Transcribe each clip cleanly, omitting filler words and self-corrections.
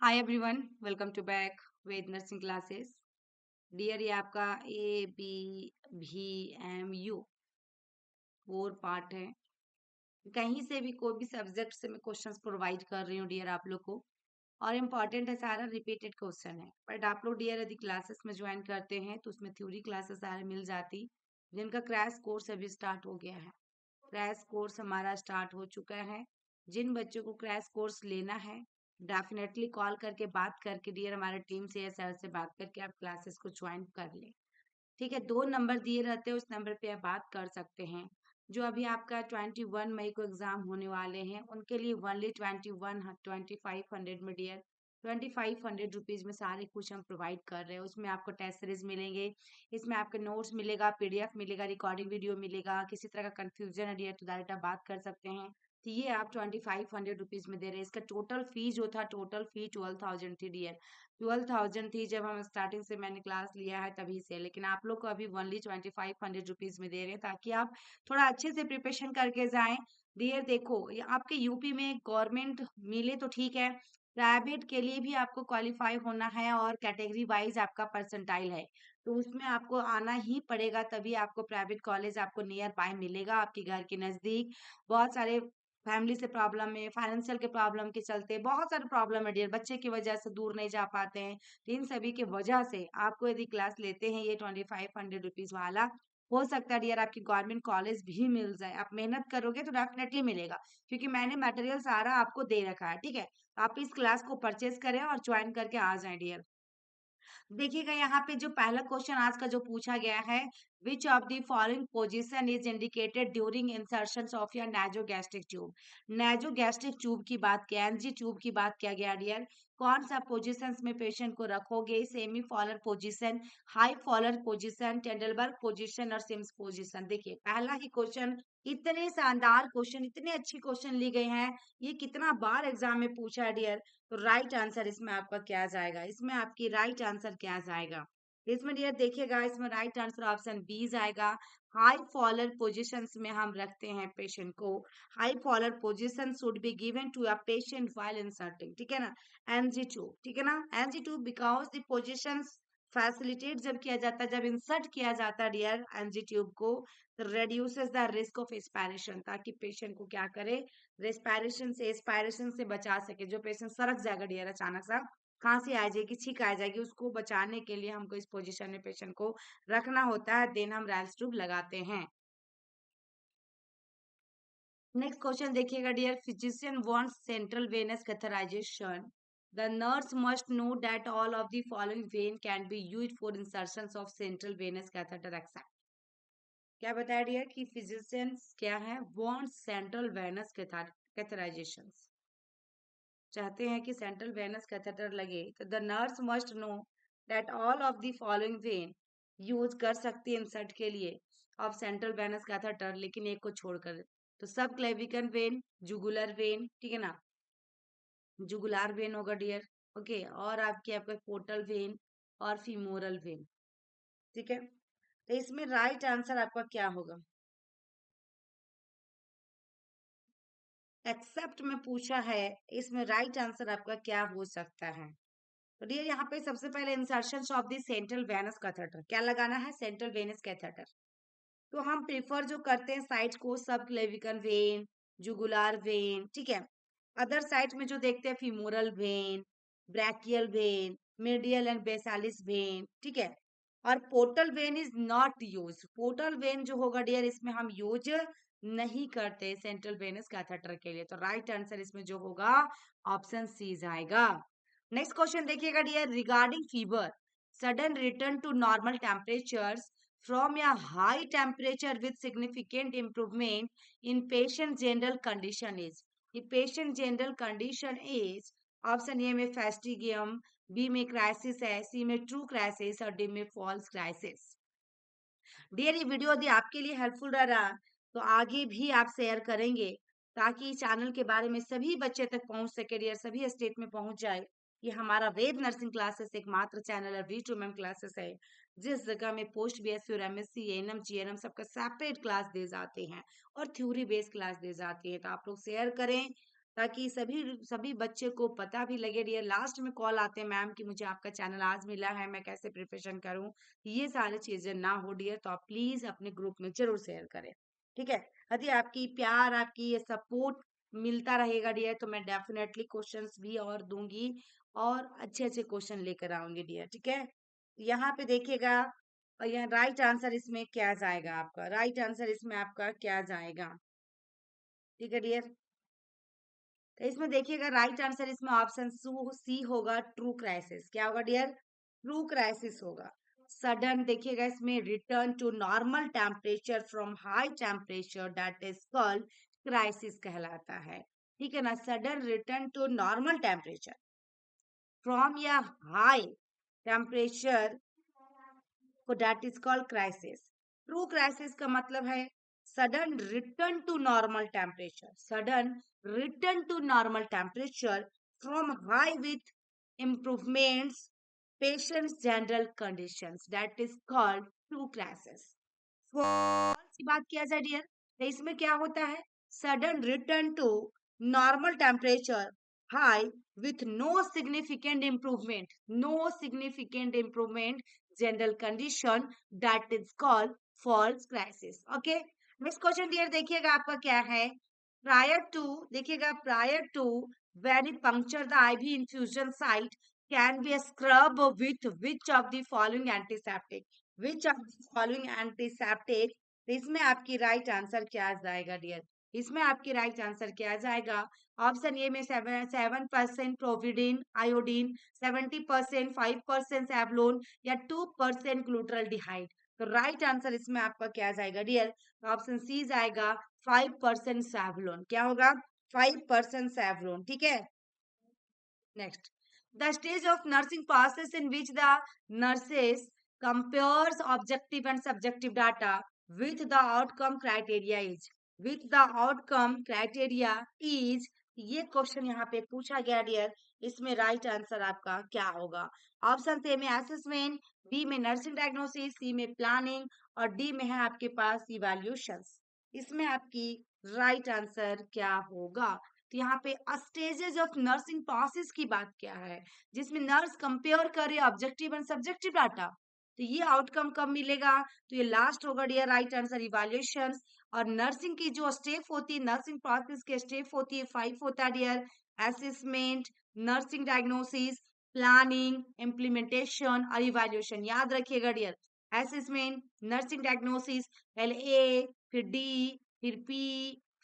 Hi everyone, welcome to back Ved nursing classes. Dear, ये आपका ABVMU 4 part है। कहीं से भी कोई भी सब्जेक्ट से मैं क्वेश्चंस प्रोवाइड कर रही हूँ डियर आप लोग को, और इम्पॉर्टेंट है, सारा रिपीटेड क्वेश्चन है। बट आप लोग डियर यदि क्लासेस में ज्वाइन करते हैं तो उसमें थ्योरी क्लासेस सारे मिल जाती, जिनका क्रैश कोर्स अभी स्टार्ट हो गया है। क्रैश कोर्स हमारा स्टार्ट हो चुका है। जिन बच्चों को क्रैश कोर्स लेना है, डेफिनेटली कॉल करके बात करके डियर हमारे टीम से या सर से बात करके आप क्लासेस को ज्वाइन कर लें। ठीक है, 2 नंबर दिए रहते हैं, उस नंबर पे आप बात कर सकते हैं। जो अभी आपका 21 मई को एग्जाम होने वाले हैं, उनके लिए ओनली 2500 में डियर 2500 रुपीज में सारे कुछ हम प्रोवाइड कर रहे हैं। उसमें आपको टेस्ट सीरीज मिलेंगे, इसमें आपके नोट्स मिलेगा, PDF मिलेगा, रिकॉर्डिंग वीडियो मिलेगा। किसी तरह का कंफ्यूजन है डियर तो डायरेक्ट आप बात कर सकते हैं। तो ये आप 2500 रुपीज में दे रहे हैं। इसका टोटल फी जो था, टोटल फी 12,000 थी डियर। 12,000 थी जब हम स्टार्टिंग से मैंने क्लास लिया है तभी से, लेकिन आप लोग को अभी ओनली 2500 रुपीज में दे रहे हैं, ताकि आप थोड़ा अच्छे से प्रिपरेशन करके जाएं। डियर देखो, ये आपके यूपी में गवर्नमेंट मिले तो ठीक है, प्राइवेट के लिए भी आपको क्वालिफाई होना है और कैटेगरी वाइज आपका परसेंटाइल है, तो उसमें आपको आना ही पड़ेगा, तभी आपको प्राइवेट कॉलेज आपको नियर बाय मिलेगा, आपके घर के नजदीक। बहुत सारे फैमिली से प्रॉब्लम है, फाइनेंशियल के प्रॉब्लम के चलते बहुत सारे प्रॉब्लम है डियर, बच्चे की वजह से दूर नहीं जा पाते हैं। तो इन सभी की वजह से आपको यदि क्लास लेते हैं ये 2500 रुपीज वाला, हो सकता है डियर आपकी गवर्नमेंट कॉलेज भी मिल जाए। आप मेहनत करोगे तो डेफिनेटली मिलेगा, क्योंकि मैंने मटेरियल सारा आपको दे रखा है। ठीक है, आप इस क्लास को परचेज करें और ज्वाइन करके आ जाएं डियर। देखिएगा यहाँ पे जो पहला क्वेश्चन आज का जो पूछा गया है, which of the following position is indicated during insertion of your nasogastric tube. Nasogastric tube की बात किया, एनजी ट्यूब की बात किया गया डियर। कौन सा पोजीशंस में पेशेंट को रखोगे? Semi Fowler position, high Fowler position, Trendelenburg position और सिम्स पोजीशन। देखिए पहला ही क्वेश्चन, इतने शानदार क्वेश्चन, इतने अच्छी क्वेश्चन ली गई हैं, ये कितना बार एग्जाम में पूछा है डियर। तो राइट आंसर इसमें आपका क्या जाएगा? इसमें आपकी राइट आंसर क्या जाएगा? इसमें डियर देखिएगा, इसमें राइट आंसर ऑप्शन बी जाएगा। हाई फॉलर पोजीशंस में हम रखते हैं पेशेंट को। High Fowler position should be given to a patient while inserting, ठीक है ना, एनजी ट्यूब, ठीक है ना, NG tube because the positions facilitate जब किया जाता है, जब इंसर्ट किया जाता है डियर एनजी ट्यूब को, तो reduces the risk of aspiration, ताकि पेशेंट को क्या करे, रेस्पायरेशन से, एस्पायरेशन से बचा सके। जो पेशेंट सरक जाएगा डियर, अचानक सा खांसी आ जाएगी, छींक आ जाएगी, उसको बचाने के लिए हमको इस पोजीशन में पेशेंट को रखना होता है, देन हम रैल्स ट्यूब लगाते हैं। नेक्स्ट क्वेश्चन देखिएगा dear, physician wants central venous catheterisation, the nurse must know that all of the following vein can be used for insertion of central venous catheter except. क्या बताया डियर कि physicians क्या है, wants central venous catheterisation, चाहते हैं कि central venous catheter लगे, तो the nurse must know that all of the following when, use कर सकती है इंसर्ट के लिए ऑफ सेंट्रल वेनस कैथेटर, लेकिन एक को छोड़कर। तो सब क्लेविकन वेन, जुगुलर वेन, ठीक है ना, जुगुलार वेन होगा डियर। ओके, और आपका पोर्टल वेन और फीमोरल वेन, ठीक है। तो इसमें राइट आंसर आपका क्या होगा? एक्सेप्ट में पूछा है, इसमें राइट आंसर आपका क्या हो सकता है? तो डियर यहाँ पे सबसे पहले insertion of the central venous catheter, क्या लगाना है? Central venous catheter. तो हम प्रेफर जो करते हैं साइट को, सब क्लेविकन वेन, जुगुलार वेन, ठीक है। अदर साइट में जो देखते हैं, femoral when, brachial when, medial and बेसालिस when, ठीक है। और portal vein is not use, portal vein जो होगा डियर, इसमें हम यूज नहीं करते सेंट्रल वेनस कैथेटर के लिए। तो राइट आंसर इसमें जो होगा, ऑप्शन सी जाएगा। नेक्स्ट क्वेश्चन देखिएगा dear, regarding fever, sudden return to normal temperatures from a high temperature with significant improvement in patient general condition is, the patient general condition is, option A में फैस्टिगियम, B में crisis है, सी में true crisis और D में false crisis. Dear ये video यदि आपके लिए हेल्पफुल रहा तो आगे भी आप शेयर करेंगे, ताकि चैनल के बारे में सभी बच्चे तक पहुंच सके डियर, सभी स्टेट में पहुंच जाए। ये हमारा वेद नर्सिंग क्लासेस एकमात्र चैनल है, V2M क्लासेस है, जिस जगह में पोस्ट BSc और MSc ANM GNM सबका सेपरेट क्लास दे जाते हैं और थ्योरी बेस्ड क्लास दे जाती है। तो आप लोग शेयर करें, ताकि सभी सभी बच्चे को पता भी लगे। डियर लास्ट में कॉल आते हैं मैम कि मुझे आपका चैनल आज मिला है, मैं कैसे प्रिपरेशन करूं, ये सारी चीजें ना हो डियर, तो आप प्लीज अपने ग्रुप में जरूर शेयर करें। ठीक है, यदि आपकी प्यार, आपकी ये सपोर्ट मिलता रहेगा डियर, तो मैं डेफिनेटली क्वेश्चंस भी और दूंगी और अच्छे अच्छे क्वेश्चन लेकर आऊंगी डियर। ठीक है, यहाँ पे देखिएगा, और यहाँ राइट आंसर इसमें क्या जाएगा, आपका राइट आंसर इसमें आपका क्या जाएगा। ठीक है डियर, तो इसमें देखिएगा राइट आंसर इसमें ऑप्शन सी होगा, ट्रू क्राइसिस। क्या होगा डियर? ट्रू क्राइसिस होगा। सडन देखिएगा इसमें return to normal temperature from high temperature, that is called crisis कहलाता है। ठीक है ना, sudden return to normal temperature from या हाई टेम्परेचर को that is called crisis. True crisis का मतलब है sudden return to normal temperature, sudden return to normal temperature from high with improvements patients general conditions, that is called true crisis. False की बात किया जाए dear, तो इसमें क्या होता है? Sudden return to normal temperature high with no significant improvement, no significant improvement general condition, that is called false crisis. Okay, next question dear, देखिएगा आपका क्या है। prior to, देखिएगा prior to when it puncture the IV infusion site can be scrubbed with which of the following antiseptic, which of the following antiseptic, तो इसमें आपकी right answer क्या जाएगा डियर? इसमें आपकी राइट आंसर क्या जाएगा? ऑप्शन ए में 7% प्रोविडिन आयोडीन, 70%, 5% सैवलोन या 2% ग्लूटरल्डिहाइड। तो राइट आंसर इसमें आपका क्या जाएगा डियर? ऑप्शन सी जाएगा 5% सैवलोन। क्या होगा? 5% सैवलोन। ठीक है, next, the stage of nursing process in which the nurses compares objective and subjective data with the outcome criteria is, with the outcome criteria is, ये क्वेश्चन यहाँ पे पूछा गया डियर। इसमें राइट आंसर आपका क्या होगा? ऑप्शन ए में असेसमेंट, बी में नर्सिंग डायग्नोसिस, सी में प्लानिंग और डी में है आपके पास इवैल्यूएशंस। इसमें आपकी राइट आंसर क्या होगा? तो यहाँ पे स्टेजेस ऑफ नर्सिंग प्रोसेस की बात क्या है, जिसमें नर्स कंपेयर करे ऑब्जेक्टिव एंड सब्जेक्टिव डाटा, तो ये आउटकम कब मिलेगा? तो ये लास्ट होगा डियर राइट आंसर इवैल्यूएशन। और नर्सिंग की जो स्टेप होती है, नर्सिंग प्रोसेस के स्टेप होती है 5 होता है dear, assessment, nursing diagnosis, planning, implementation और इवैल्यूएशन। याद रखिएगा डियर, असेसमेंट, नर्सिंग डायग्नोसिस, पहले ए, फिर डी, फिर पी,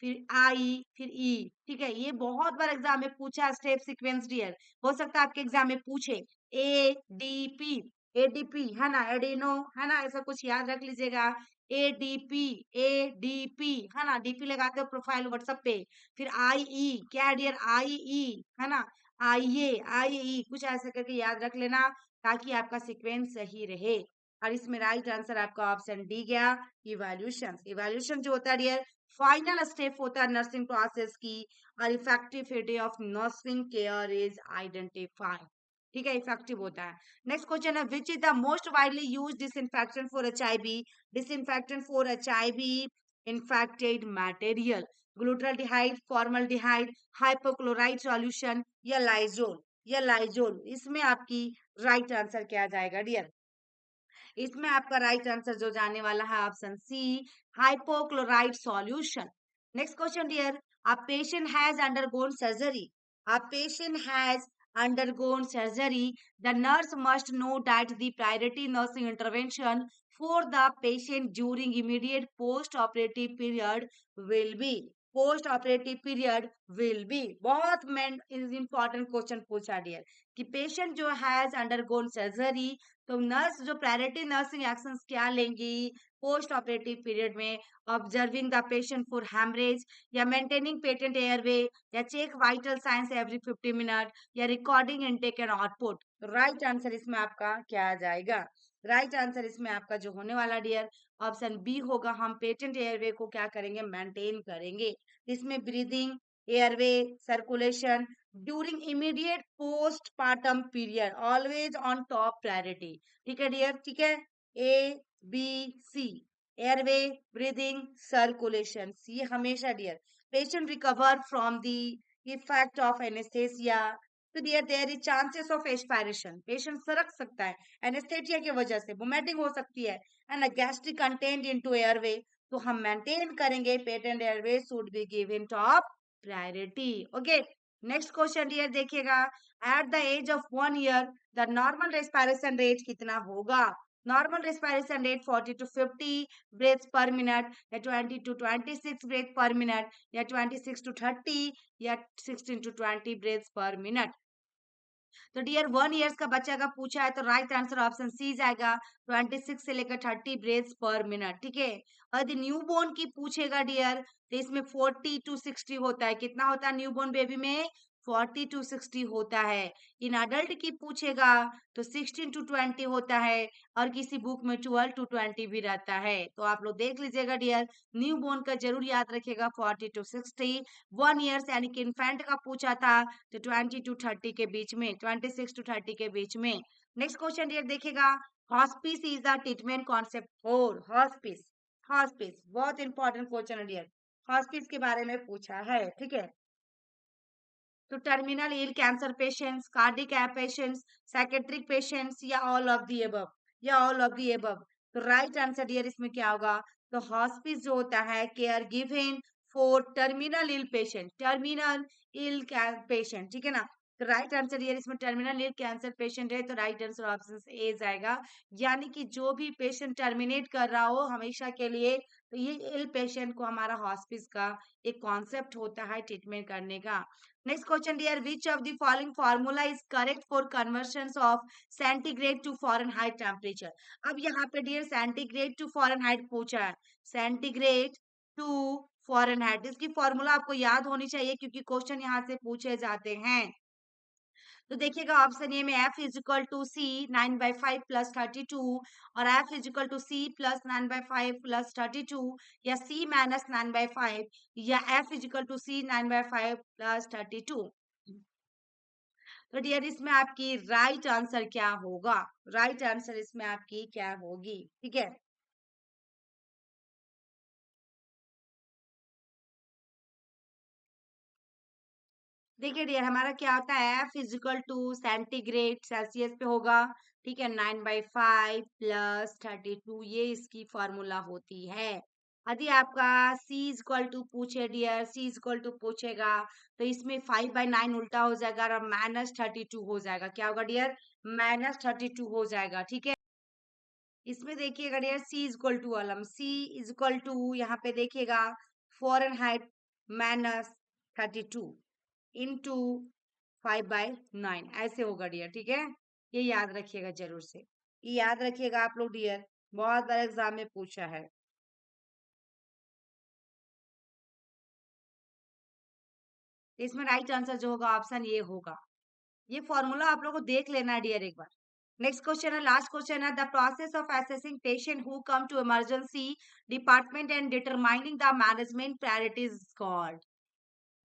फिर आई, फिर ई। ठीक है, ये बहुत बार एग्जाम में पूछा स्टेप सीक्वेंस डियर, हो सकता है आपके एग्जाम में पूछे ए डी पी, एडीपी है ना, एडिनो है ना, ऐसा कुछ याद रख लीजिएगा। एडीपी, एडीपी है ना, डीपी लगाते हो प्रोफाइल व्हाट्सएप पे। फिर आई ई, क्या है डियर? आई ई है ना, आईए, आई ई, कुछ ऐसा करके याद रख लेना ताकि आपका सीक्वेंस सही रहे। और इसमें राइट आंसर आपका ऑप्शन डी गया, इवैल्यूएशन। इवैल्यूएशन जो होता है डियर फाइनल स्टेप होता है नर्सिंग प्रोसेस की, और effectivity of nursing care is identified. ठीक है, इफेक्टिव होता है। नेक्स्ट क्वेश्चन है, which is the most widely use disinfectant for HIV, disinfectant for HIV infected material, glutaraldehyde, formaldehyde, hypochlorite solution या लाइजोल, या लाइजोल। इसमें आपकी राइट आंसर क्या जाएगा डियर? इसमें आपका राइट आंसर जो जाने वाला है option C, hypochlorite solution. Next question dear, a patient has undergone surgery, a patient has undergone surgery, the nurse must know that the priority nursing intervention for the patient during immediate post operative period will be, post operative period will be. बहुत main important question पूछा dear कि patient जो has undergone surgery, तो nurse जो priority nursing actions क्या लेंगी post operative period में? Observing the patient for haemorrhage, या मेंटेनिंग पेटेंट एयरवे, या check vital signs every 50 minute, या recording intake and output. Right answer इसमें आपका क्या आ जाएगा? राइट आंसर इसमें आपका जो होने वाला डियर ऑप्शन बी होगा, हम पेटेंट एयरवे को क्या करेंगे? मेंटेन करेंगे। इसमें breathing, airway, circulation during immediate postmortem period always on top priority. ठीक है डियर, ठीक है, A B C, airway, breathing, circulation, ये हमेशा dear patient recover from the effect of anaesthesia, तो dear there is chances of expiration, patient सरक सकता है एनेस्थेसिया की वजह से, वोमिटिंग हो सकती है and gastric content into airway, तो हम मेंटेन करेंगे patent airway should be given top priority. Okay, next question dear देखिएगा, at the age of 1 year the normal respiration rate कितना होगा? Normal respiration rate 40 to 50 breaths per minute, या 20 to 26 breath पर minute, या 26 to 30, या 16 to 20 breaths per minute. तो dear 1 years का बच्चा का पूछा है तो राइट आंसर ऑप्शन सी जाएगा, 26 से लेकर 30 ब्रेथ्स पर मिनट। ठीक है, और यदि न्यू बोर्न की पूछेगा डियर, तो इसमें 40 to 60 होता है। कितना होता है न्यू बोर्न बेबी में? 40 to 60 होता है। इन अडल्ट की पूछेगा तो 16 to 20 होता है, और किसी बुक में 12 to 20 भी रहता है। तो आप लोग देख लीजिएगा डियर, न्यू बोर्न का जरूर याद रखिएगा 40 to 60। 1 ईयर्स यानी कि इन्फेंट का पूछा था तो 20 to 30 के बीच में, 26 to 30 के बीच में। नेक्स्ट क्वेश्चन डियर देखिएगा, hospice is the treatment concept for hospice. Hospice बहुत इंपॉर्टेंट क्वेश्चन है डियर, हॉस्पिस के बारे में पूछा है। ठीक है, तो terminal ill cancer patients, cardiac patients, psychiatric patients, या ऑल ऑफ दी एबव, या ऑल ऑफ दी एबव। तो राइट आंसर डियर इसमें क्या होगा? तो हॉस्पिस जो होता है care given for terminal ill patient, terminal ill patient. ठीक है ना, तो राइट आंसर डियर इसमें टर्मिनल इल कैंसर पेशेंट है, तो राइट आंसर ऑप्शन ए जाएगा। यानी कि जो भी पेशेंट टर्मिनेट कर रहा हो हमेशा के लिए, तो ये इल पेशेंट को हमारा हॉस्पिस का एक कॉन्सेप्ट होता है ट्रीटमेंट करने का। Next question dear, which of the following formula is correct for conversions of centigrade to Fahrenheit temperature? अब यहाँ पे डियर सेंटीग्रेड टू फॉरेनहाइट पूछा है, सेंटीग्रेड टू फॉरेनहाइट, इसकी फॉर्मूला आपको याद होनी चाहिए क्योंकि क्वेश्चन यहाँ से पूछे जाते हैं। तो देखिएगा ऑप्शन ए में F is equal to C 9/5 plus 32, और F is equal to C plus 9/5 plus 32, या C माइनस 9/5, या F is equal to C 9/5 plus 32। तो डियर इसमें आपकी राइट आंसर क्या होगा? राइट आंसर इसमें आपकी क्या होगी? ठीक है, देखिए डियर हमारा क्या होता है, F is equal to centigrade Celsius पे होगा। ठीक है, 9/5 प्लस 32, ये इसकी फॉर्मूला होती है। यदि आपका सी इक्वल टू पूछे डियर, सी इक्वल टू पूछेगा तो इसमें 5/9 उल्टा हो जाएगा और -32 हो जाएगा। क्या होगा डियर? -32 हो जाएगा। ठीक है, इसमें देखिएगा डियर सी इक्वल टू वाला, सी इक्वल टू यहाँ पे देखिएगा फ़ारेनहाइट -32 इंटू 5/9 ऐसे होगा डियर। ठीक है, ये याद रखिएगा जरूर से, ये याद रखिएगा आप लोग डियर, बहुत बार एग्जाम में पूछा है। इसमें राइट आंसर जो होगा ऑप्शन ये होगा। ये फॉर्मूला आप लोगों को देख लेना है डियर एक बार। नेक्स्ट क्वेश्चन है, लास्ट क्वेश्चन है, the process of assessing patient who come to emergency department and determining the management priorities called.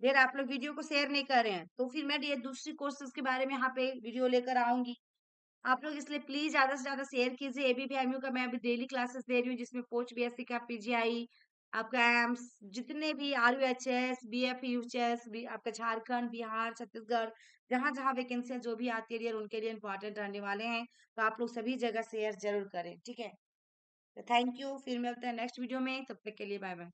फिर आप लोग वीडियो को शेयर नहीं कर रहे हैं तो फिर मैं ये दूसरी कोर्सेज के बारे में यहाँ पे वीडियो लेकर आऊंगी। आप लोग इसलिए प्लीज ज्यादा से ज्यादा शेयर कीजिए। एबीपीएमयू का मैं अभी डेली क्लासेस दे रही हूँ जिसमें पोस्ट बीएससी का, पीजीआई, आपका एम्स, जितने भी आरयूएचएस, बीएफयूएचएस, आपका झारखंड, बिहार, छत्तीसगढ़, जहां जहां वैकेंसियां जो भी आती है उनके लिए इंपॉर्टेंट रहने वाले हैं। तो आप लोग सभी जगह शेयर जरूर करें। ठीक है, तो थैंक यू, फिर मिलते हैं नेक्स्ट वीडियो में, तब तक के लिए बाय बाय।